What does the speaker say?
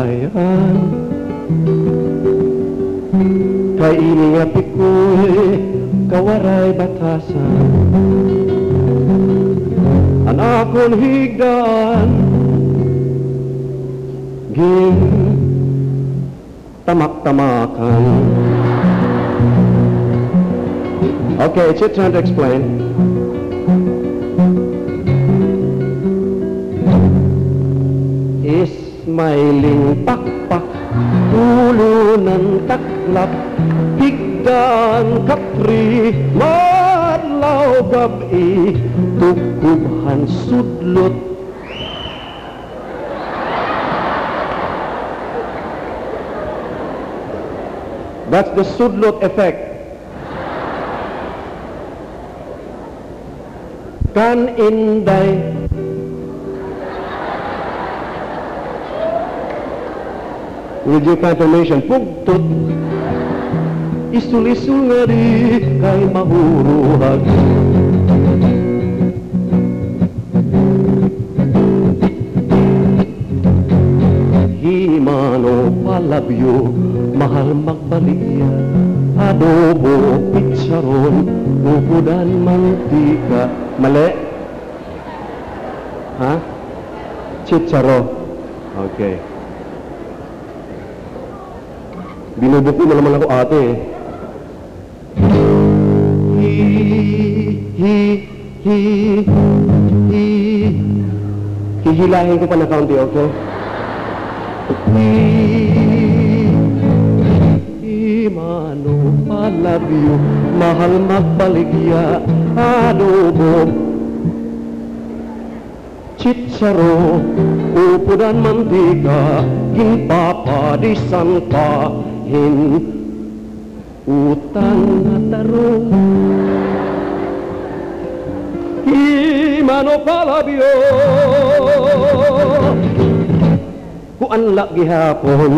kalayan. Kay ini nga pikoy kawaray batasan, an akon higdaan gin tamak-tamakan. Okay, it's your turn to explain. Ismailing pakpak, ulo ng taklap, higdaan kapri, madlaw gabi, tukubhan sudlot. That's the sudlot effect. Kan inday with your confirmation pugtot isul-isul nga di kay mahuruhag. Himano palabyo mahal magbaligya, adobo pitsaron upudan mantika. Mali? Ha? Chicharo. Okay. Binubuko na naman ako ate eh. Hihilahin ko pa na kaunti, okay? Mano palabyo mahal magbaligya, adobo chitsaro upudan mantika, ginpapadisan pa utang na tarong. Mano palabyo kuan lagi hapon